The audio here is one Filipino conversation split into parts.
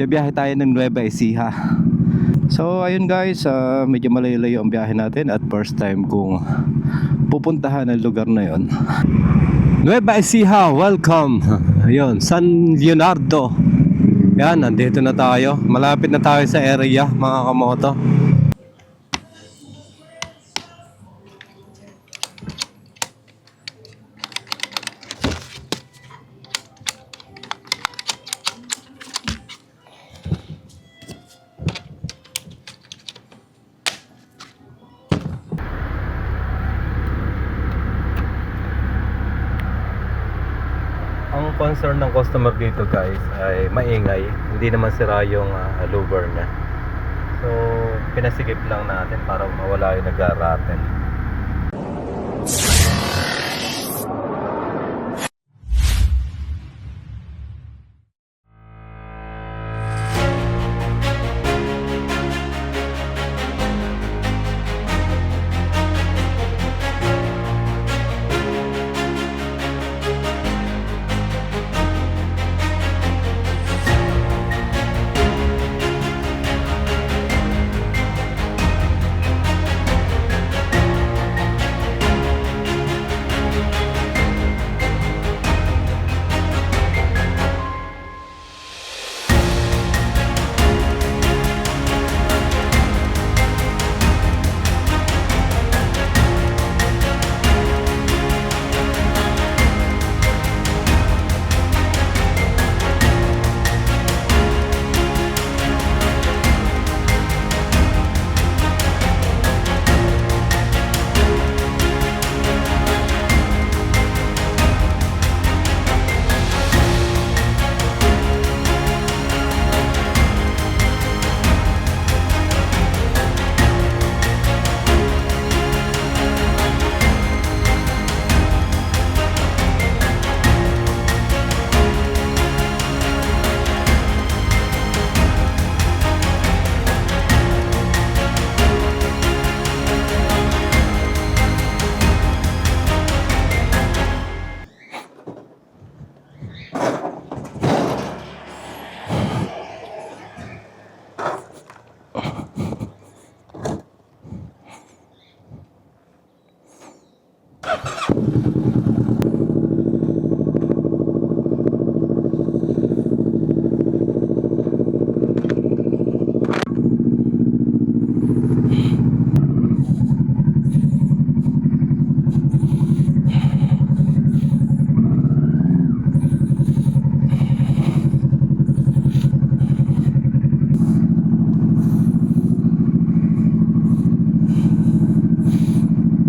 biyahe tayo ng Nueva Ecija. So ayun guys, medyo malayo-layo ang biyahe natin at first time kong pupuntahan ang lugar na yon. Nueva Ecija, welcome. Ayun, San Leonardo. Yan, nandito na tayo. Malapit na tayo sa area, mga kamoto. Ang concern ng customer dito guys ay maingay, hindi naman sira yung louver niya. So pinasigip lang natin para mawala yung nag-rattle.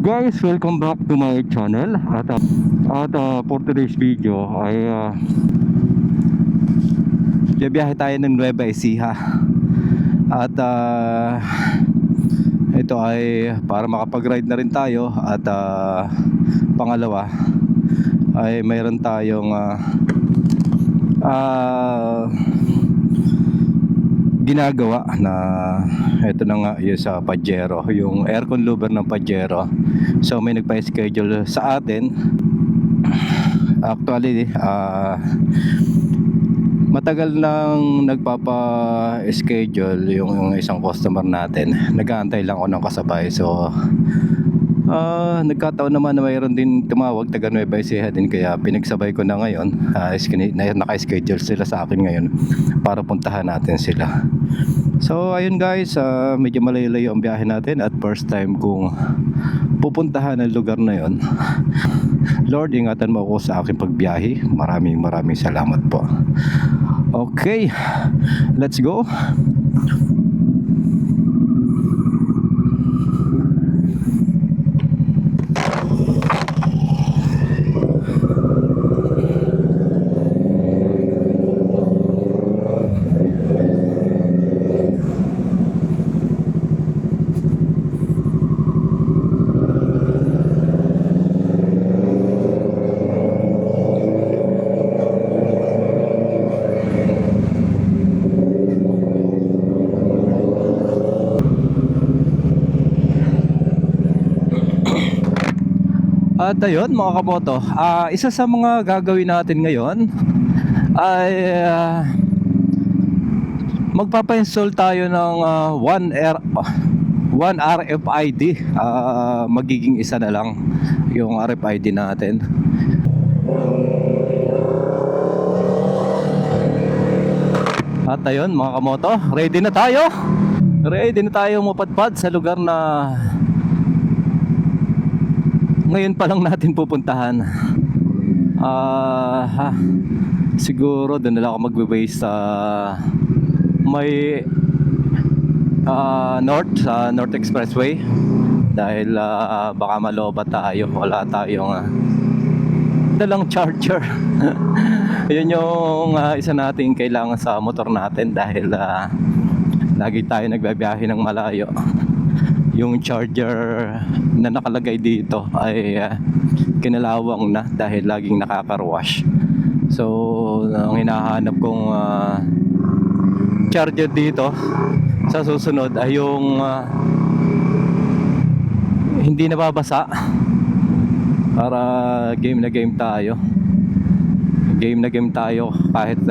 Guys, welcome back to my channel. At for today's video ay biyahe tayo ng Nueva Ecija. At ito ay para makapag-ride na rin tayo. At pangalawa ay mayroon tayong ginagawa na ito na nga yung sa Pajero, yung aircon louver ng Pajero. So may nagpa-schedule sa atin. Actually matagal nang nagpapa-schedule yung isang customer natin. Nag-aantay lang ako ng kasabay. So nagkataon naman na mayroon din tumawag taga Nueva Ecija din, kaya pinagsabay ko na ngayon. Naka-schedule sila sa akin ngayon para puntahan natin sila. So ayun guys, medyo malayo-layo ang biyahe natin at first time kong pupuntahan ang lugar na yon. Lord, ingatan mo ako sa aking pagbiyahe. Maraming salamat po. Okay, let's go. At ayun mga kamoto, isa sa mga gagawin natin ngayon ay Magpapa-install tayo ng one RFID. Magiging isa na lang yung RFID natin. At ayun mga kamoto, ready na tayo. Ready na tayo mapadpad sa lugar na ngayon pa lang natin pupuntahan. Siguro doon na lang ako magbe-base sa may sa North Expressway dahil baka malobat tayo. Wala tayong dalang charger. Yun yung isa nating kailangan sa motor natin dahil lagi tayo nagbabiyahe ng malayo. Yung charger na nakalagay dito ay kinalawang na dahil laging nakakarwash. So ang hinahanap kong charger dito sa susunod ay yung hindi nababasa para game na game tayo. Game na game tayo kahit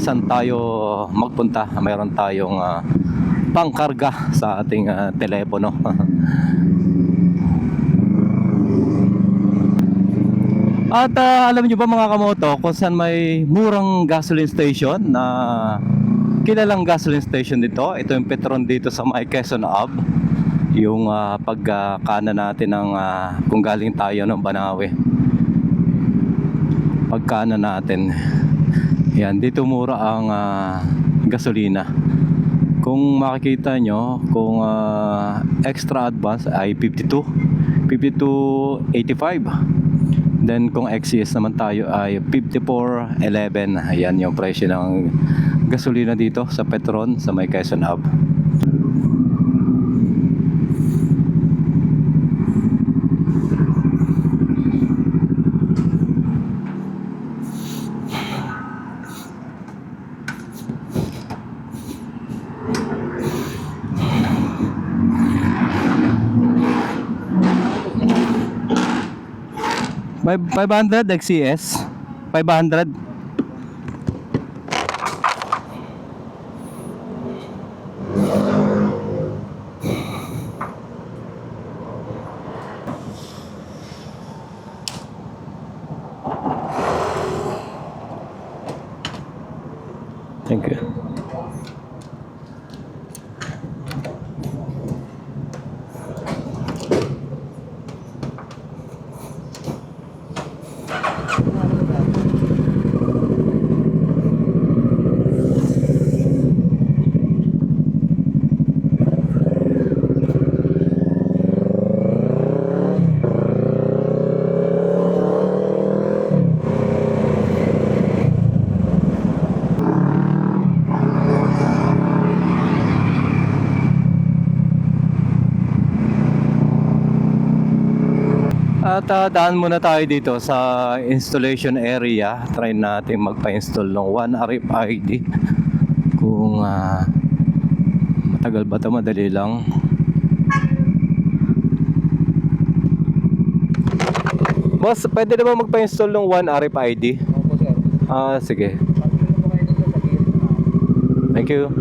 saan tayo magpunta. Mayroon tayong pangkarga sa ating telepono. At alam nyo ba mga kamoto kung saan may murang gasoline station na kilalang gasoline station dito? Ito yung Petron dito sa may Quezon Ave. Yung pagkana natin ng kung galing tayo ng Banawe. Pagkana natin. Yan, dito mura ang gasolina. Kung makikita nyo, kung extra advance ay 52.85. Then kung XCS naman tayo ay 54.11. Ayan yung presyo ng gasolina dito sa Petron sa may Quezon Ave. By 500 XCS 500. Thank you. At daan muna tayo dito sa installation area. Try natin magpa-install ng one RFID. Kung matagal ba ito, madali lang. Boss, pwede na ba magpa-install ng one RFID? Opo, sir. Sige. Thank you.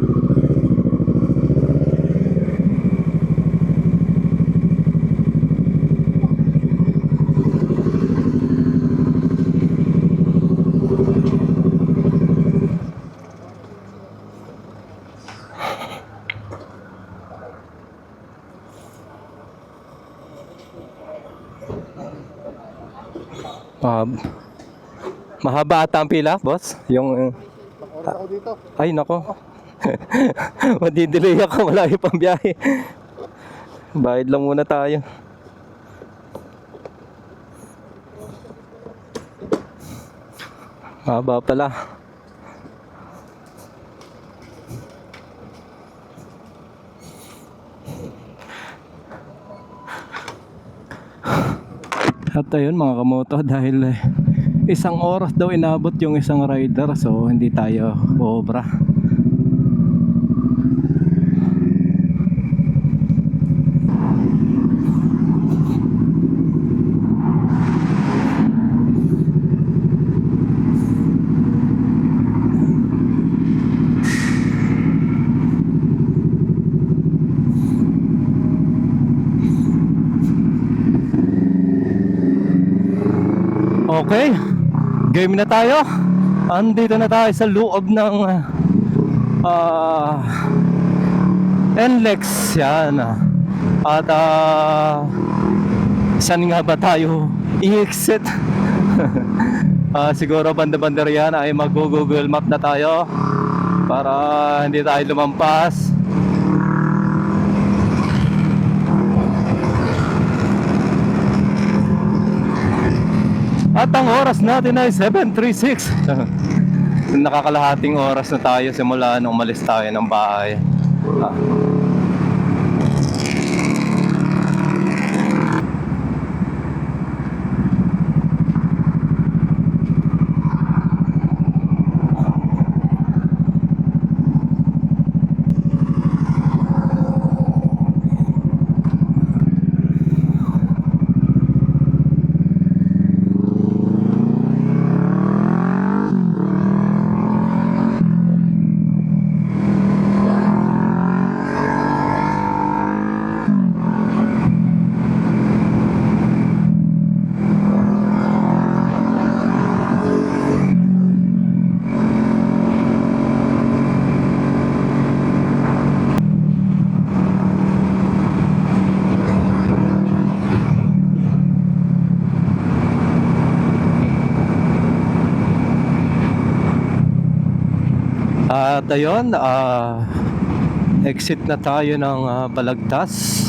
Mahaba ata ang pila, boss? Yung Ako dito. ay nako. Madidelay ako, malayo pang biyahe. Bayad lang muna tayo. Mahaba pala. At ayun mga kamoto, dahil isang oras daw inabot yung isang rider, so hindi tayo obra. Okay, game na tayo. Andito na tayo sa loob ng NLEX yan. At saan nga ba tayo i-exit? Siguro banda-banda riyan ay mag-Google Map na tayo para hindi tayo lumampas. At ang oras natin ay 7:36. Nakakalahating oras na tayo simula nung umalis tayo ng bahay. At ayun, exit na tayo ng Balagtas.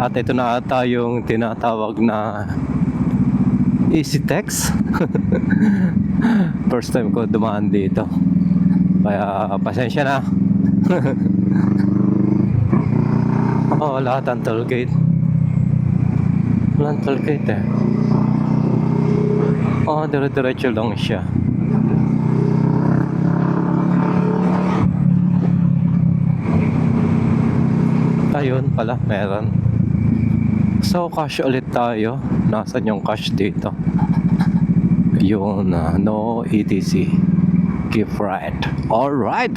At ito na ata yung tinatawag na EasyTex. First time ko dumaan dito, kaya pasensya na. Lahat ang tollgate. Walang tollgate eh. Dire-diretso lang siya. Ayun pala, meron. So, cash ulit tayo. Nasaan yung cash dito? Yun, no ETC. Gift right. Alright!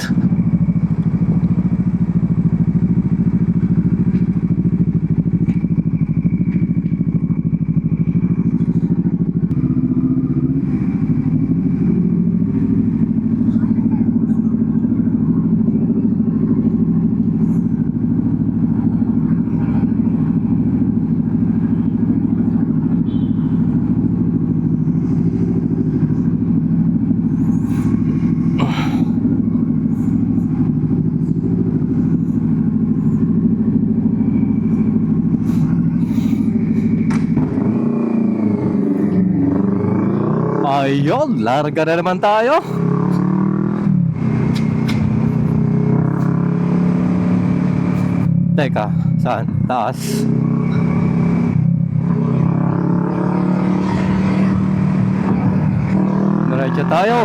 Ayun, larga na naman tayo. Teka, saan? Taas. Diretso tayo.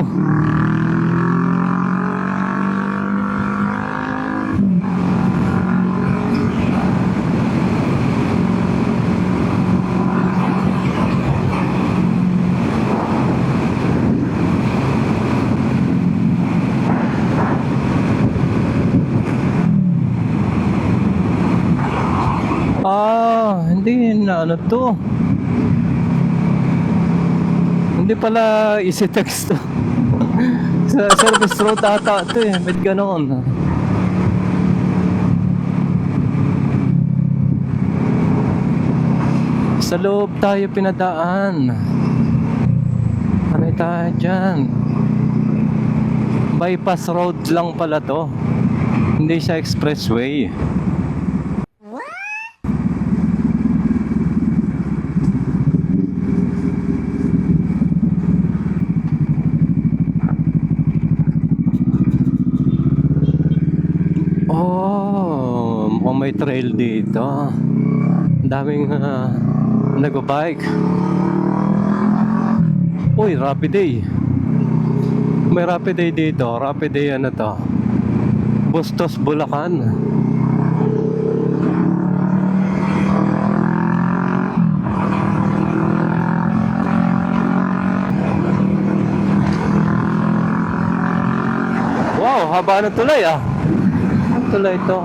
Hindi na ano to. Hindi pala EasyTex to. Sa service road ata ito eh. Ba't ganoon? Sa loob tayo pinadaan. Ano tayo dyan? Bypass road lang pala to. Hindi siya expressway. May trail dito. Ang daming nag-bike. Uy, Rapid Day. May Rapid Day dito. Rapid Day ano to? Bustos, Bulacan. Wow, haba ng tulay ah. Ang tulay to.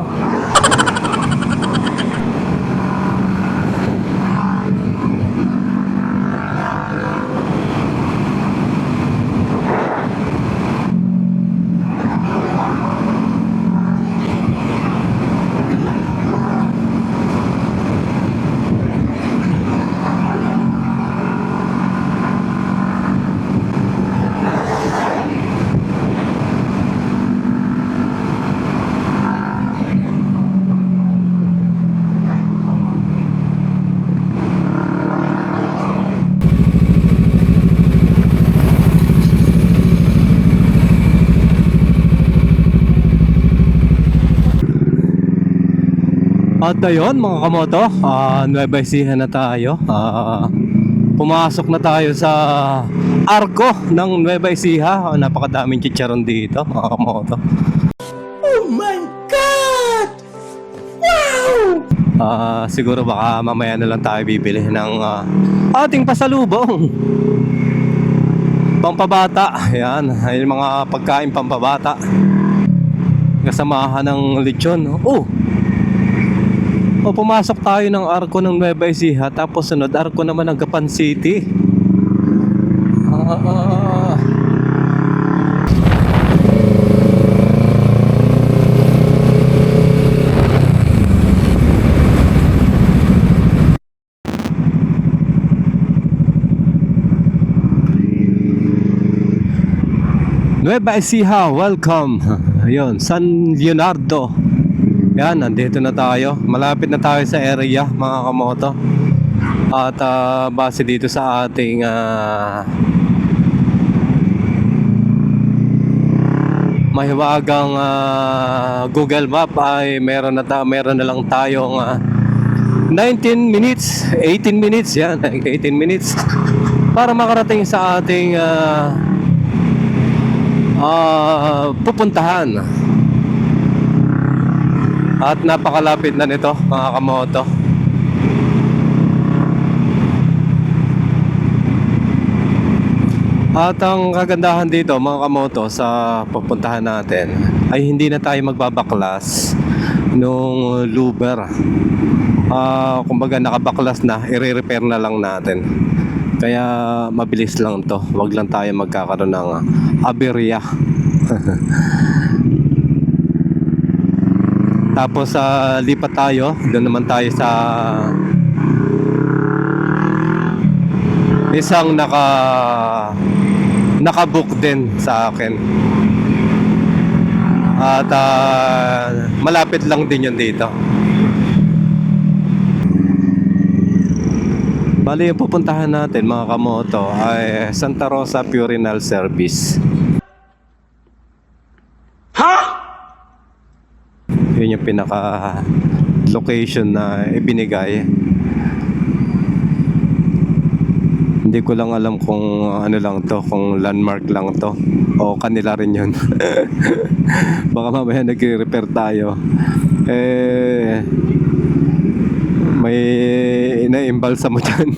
At ayun mga kamoto, Nueva Ecija na tayo. Pumasok na tayo sa arko ng Nueva Ecija. Napakadaming chicharon dito mga kamoto. Oh my God! Wow! Siguro baka mamaya na lang tayo bibili ng ating pasalubong. Pampabata. Ayan, yung mga pagkain pampabata. Kasamahan ng lechon. Pumasok tayo ng arko ng Nueva Ecija, tapos sunod arko naman ng Gapan City. Nueva Ecija, welcome. Ayun, San Leonardo. Yan, nandito na tayo. Malapit na tayo sa area, mga kamoto. At base dito sa ating mahiwagang Google Map ay meron na lang tayong 19 minutes, 18 minutes, yan, 18 minutes para makarating sa ating pupuntahan. At napakalapit na nito mga kamoto. At ang kagandahan dito mga kamoto sa pupuntahan natin ay hindi na tayo magbabaklas nung luber. Kumbaga nakabaklas na, i-repair na lang natin. Kaya mabilis lang to. Wag lang tayo magkakaroon ng aberya. Tapos lipat tayo. Doon naman tayo sa isang nakabook din sa akin. At malapit lang din yun dito. Bali yung pupuntahan natin mga kamoto ay Santa Rosa Purinal Service. Yun yung pinaka location na ibinigay. Hindi ko lang alam kung ano lang to, kung landmark lang to o kanila rin yun. Baka mamaya nag-repair tayo, may ina-imbalsa mo dyan.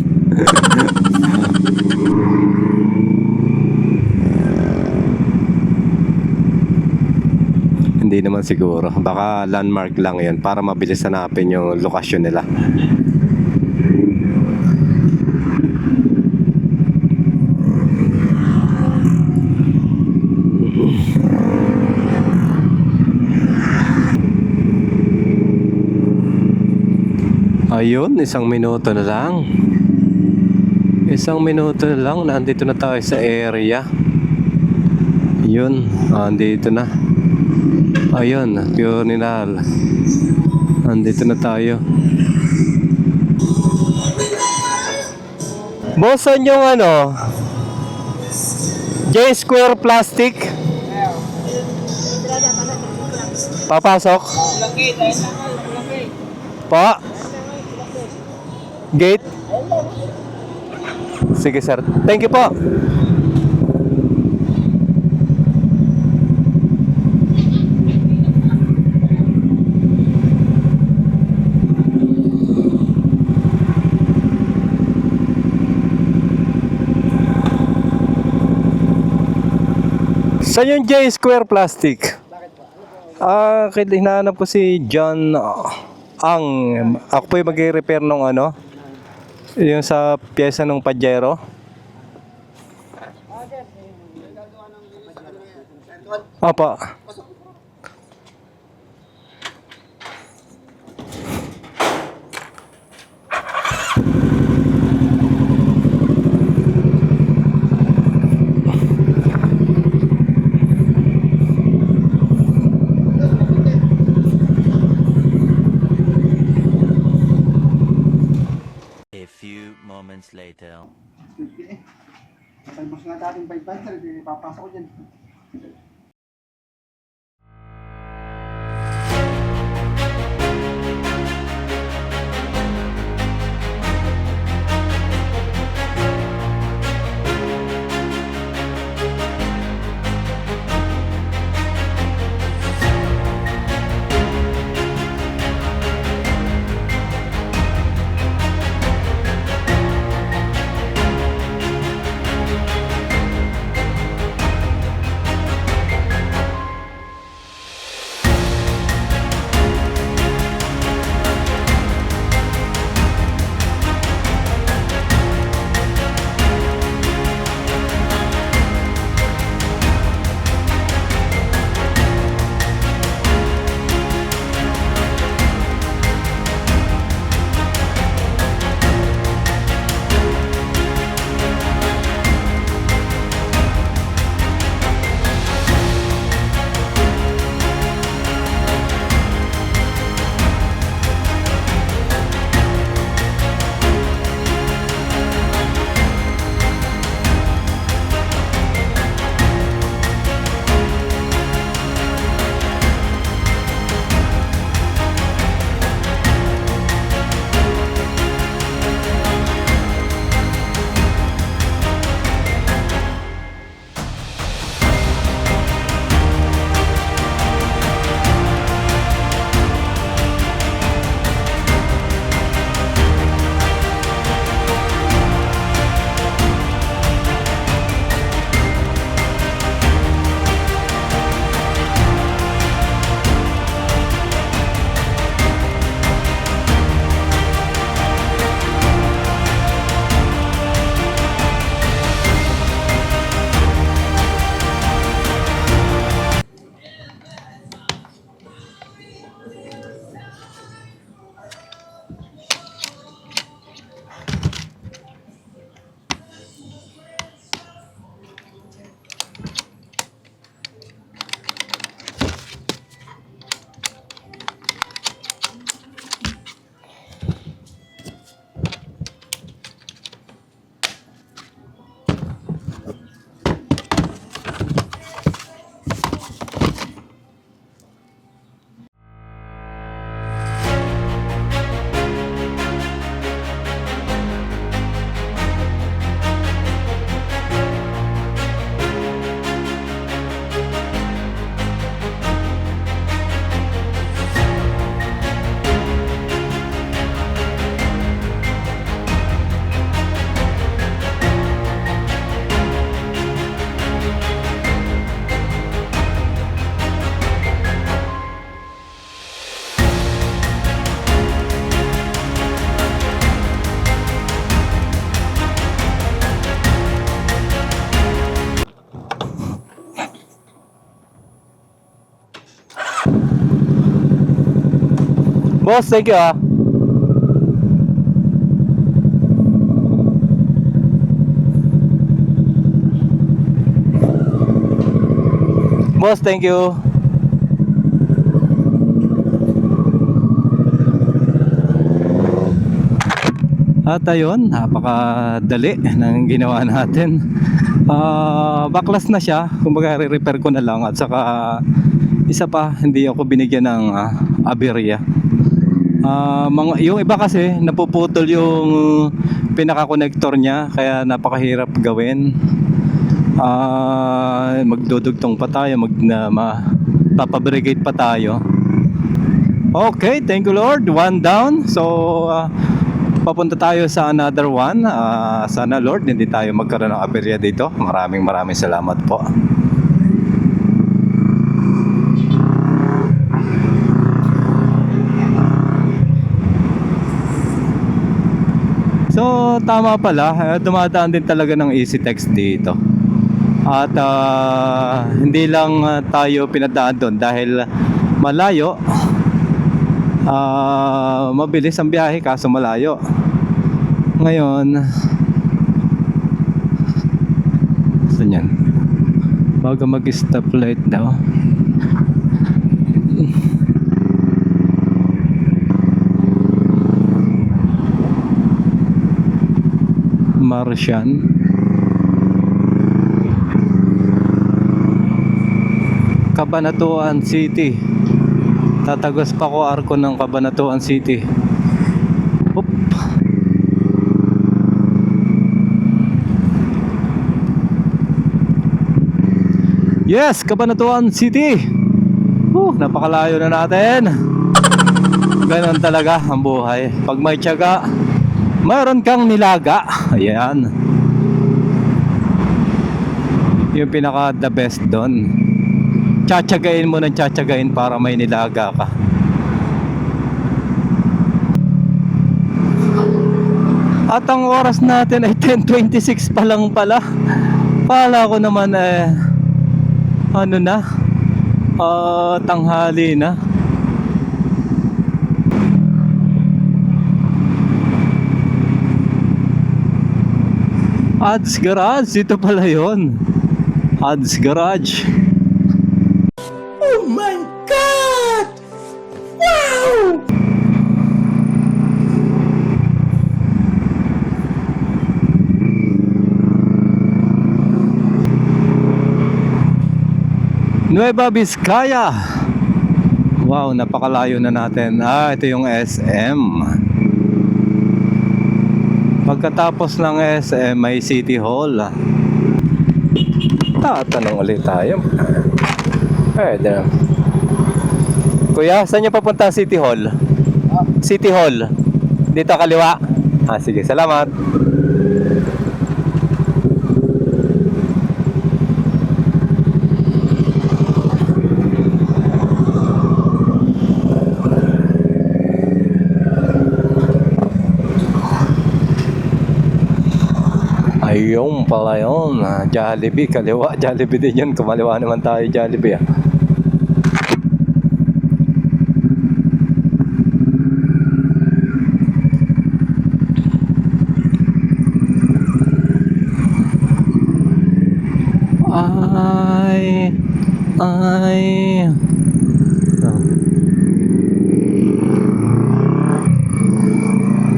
Hindi naman siguro. Baka landmark lang yun para mabilis hanapin yung lokasyon nila. Ayun, isang minuto na lang. Isang minuto na lang. Nandito na tayo sa area. Yun, nandito na. Ayun, Purinal. Andito na tayo. Bosan yung J Square Plastic. Papasok. Pa. Gate. Sige sir. Thank you po. Saan yung J Square Plastic? Hinahanap ko si John Ang. Ako po yung mag-repair nung yung sa pyesa ng Pajero. Apa. Moments later. Mas nga dating 500, papasok ko dyan. Boss, thank you ah. Boss, thank you. At ayun, napakadali ng ginawa natin. Backless na siya, kumbaga re-repair ko na lang. At saka isa pa, hindi ako binigyan ng aberya. Yung iba kasi napuputol yung pinaka-connector niya, kaya napakahirap gawin. Magdudugtong pa tayo, papabrigade pa tayo. Okay, thank you Lord. One down. So papunta tayo sa another one. Sana Lord hindi tayo magkaroon ng aberya dito. Maraming salamat po. So tama pala, dumadaan din talaga ng EasyText dito. At hindi lang tayo pinadaan doon dahil malayo. Mabilis ang biyahe kaso malayo. Ngayon, saan yan? Bago mag-stoplight daw. Martian. Cabanatuan City. Tatagos pa ko arko ng Cabanatuan City. Oop. Yes, Cabanatuan City. Napakalayo na natin. Ganon talaga ang buhay. Pag may tiyaga, mayroon kang nilaga. Ayan. Yung pinaka the best doon. Tsatsagain mo ng tsatsagain para may nilaga ka. At ang oras natin ay 10:26 pa lang pala. Pala ko naman ano na, tanghali na. Ads Garage, ito pala yun. Ads Garage. Oh my God! Wow! Nueva Vizcaya. Wow, napakalayo na natin. Ito yung SM. Pagkatapos ng SM may City Hall. Tatanong ulit tayo. Pwede. Kuya, saan niyo papunta City Hall? City Hall. Dito kaliwa. Sige, salamat. Ayun pala yun. Jollibee, kaliwa. Jollibee din yun. Kumaliwa naman tayo Jollibee.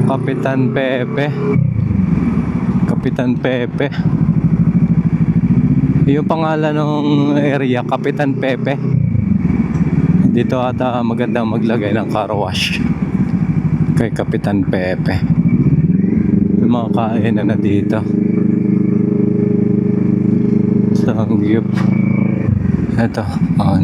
Kapitan Pepe. Kapitan Pepe. Yung pangalan ng area, Kapitan Pepe. Dito ata magandang maglagay ng car wash kay Kapitan Pepe. Yung mga kainan na dito. Sangyup. Ito, on.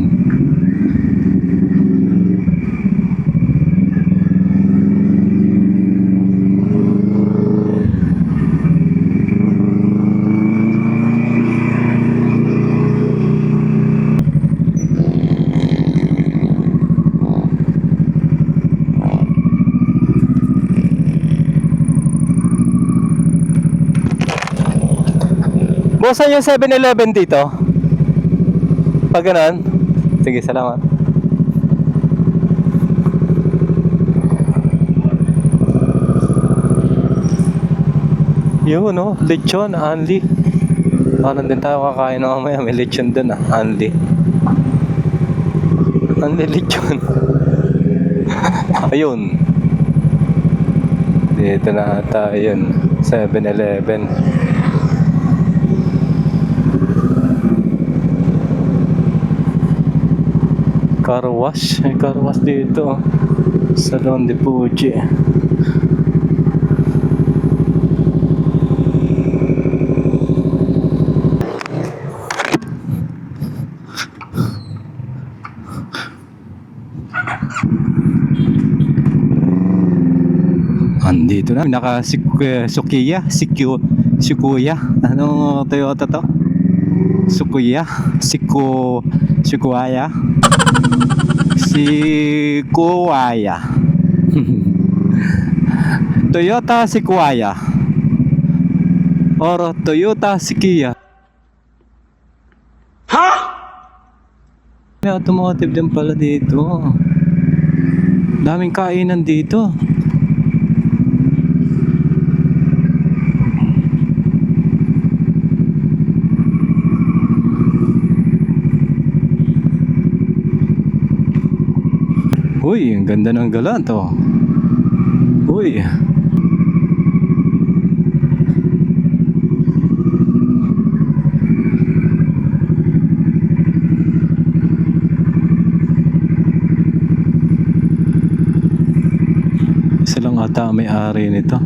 Busan yung 7-Eleven dito. Pag ganun. Sige, salamat. Yun, no? Lechon, Anli. Parang din tayo kakain na mamaya. May lechon dun, Anli. Anli lechon. Ayun. Dito na ata, yun. 7-Eleven. Car wash. May car wash dito. Salon de Pucci. Andito na. Naka Sukiya. Sikuya. Anong Toyota to? Sukuya. Sikuaya. Sikuaya. Toyota Sikuaya. Or Toyota Sikia. Ha? May automotive din pala dito. Daming kainan dito. Uy, ang ganda ng galan to. Uy. Isa lang ata ang may-ari nito.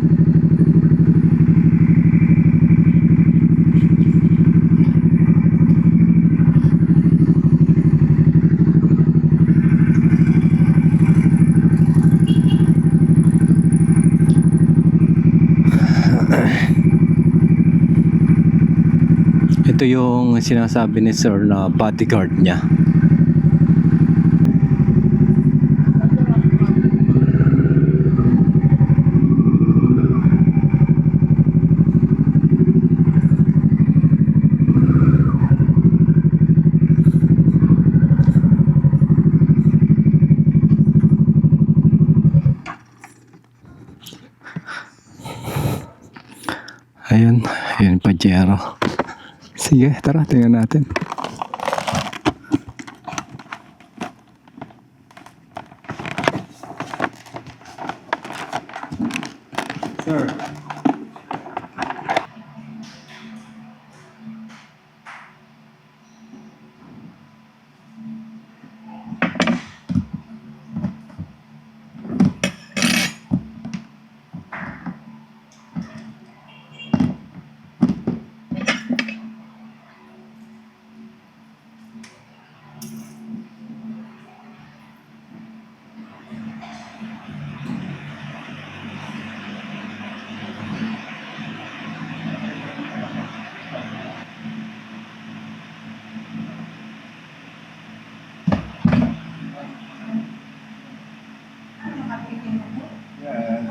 Ito yung sinasabi ni Sir na bodyguard niya. Ayun, ayun Pajero. Sige, tara, tingnan natin. Sir.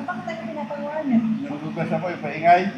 Bakit tayo pinapagawanan? Nagugas ako, ipaingay.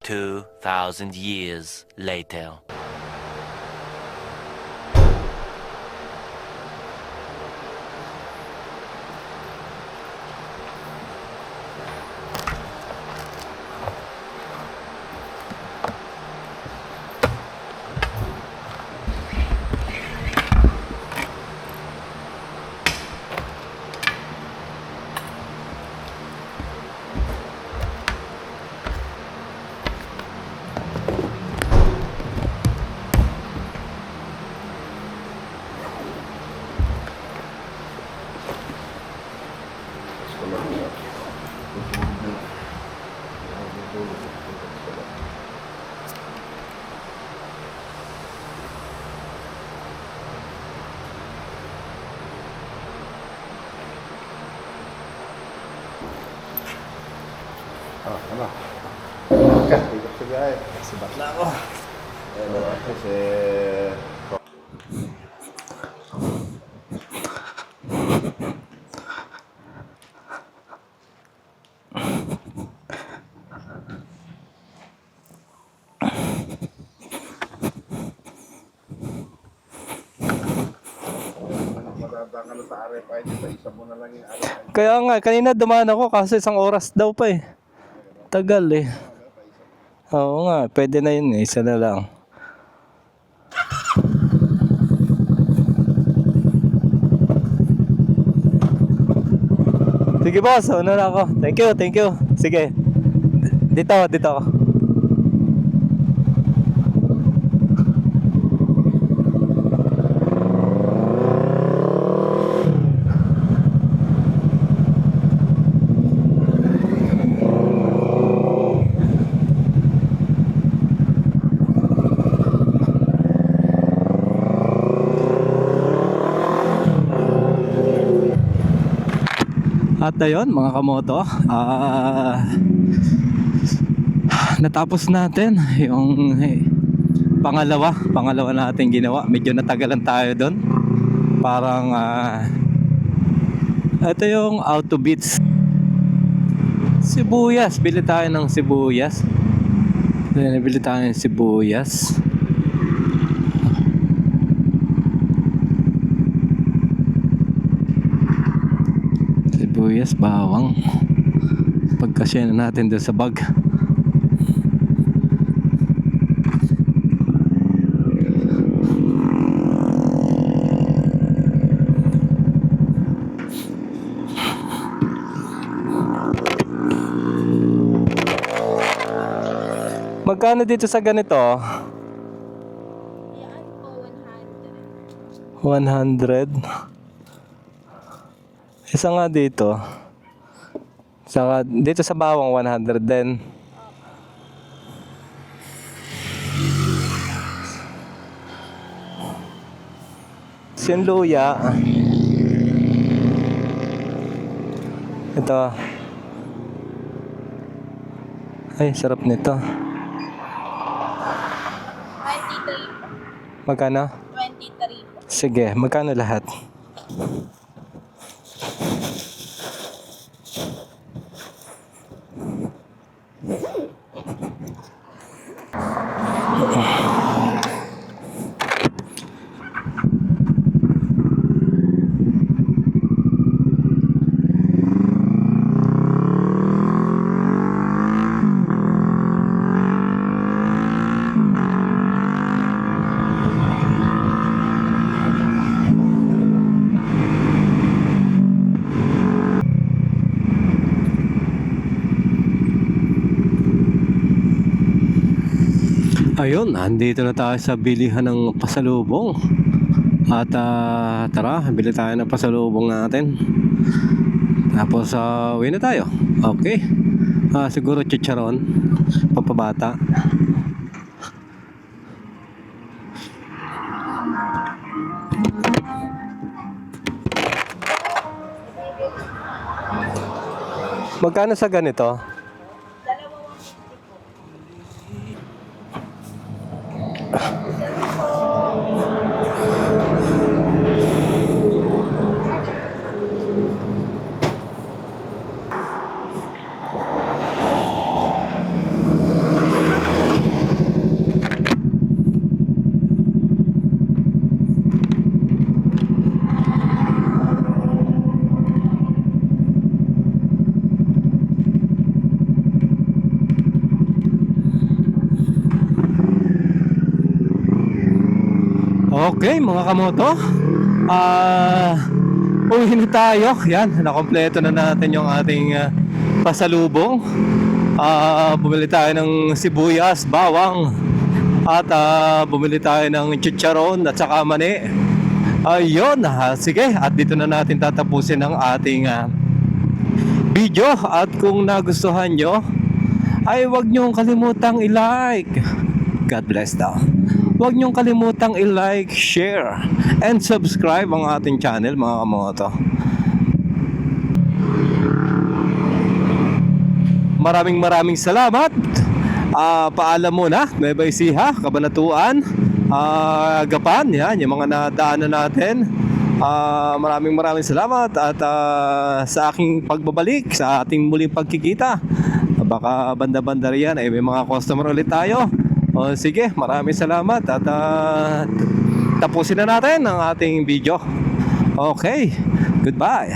Two 2,000 years later. ano. Ikot sa biyahe. Sibat na ako. Ano, kasi... Matanda ka na sa RFID, sa isa mo na lang yung RFID. Kaya nga, kanina dumaan ako kasi 1 oras daw pa eh. Tagal eh. Oo nga, pwede na yun eh. Isa na lang. Sige boss, una na ako. Thank you, thank you. Sige. Dito, dito ako. At ayun mga kamoto, natapos natin yung pangalawa natin ginawa. Medyo natagalan tayo doon. Parang ito yung Auto Beats. Sibuyas, bili tayo ng sibuyas. Bili tayo ng sibuyas. Sibuyas, bawang. Pagkasya na natin doon sa bag. Magkano dito sa ganito? Yan po, 100. 100. Isa nga dito. Saka dito sa bawang 100 din. Sinluya. Ito. Ay, sarap nito. 23. Magkano? 23 po. Sige, magkano lahat? Ayun, andito na tayo sa bilihan ng pasalubong. At tara, bili tayo ng pasalubong natin. Tapos uwi na tayo. Okay. Siguro chicharon, papabata. Magkano sa ganito? Okay mga kamoto, uwi na tayo. Yan, nakompleto na natin yung ating pasalubong. Bumili tayo ng sibuyas, bawang, at bumili tayo ng chicharon at saka mani. Ayun, sige, at dito na natin tatapusin ang ating video. At kung nagustuhan nyo, ay huwag nyong kalimutang i-like. God bless daw. Huwag niyong kalimutang i-like, share, and subscribe ang ating channel mga kamoto. maraming salamat. Paalam muna, Nueva Ecija, Cabanatuan, Gapan, yan, yung mga nadaanan natin. Maraming salamat at sa aking pagbabalik, sa ating muling pagkikita. Baka banda-banda riyan ay may mga customer ulit tayo. O, sige, maraming salamat at tapusin na natin ang ating video. Okay, goodbye.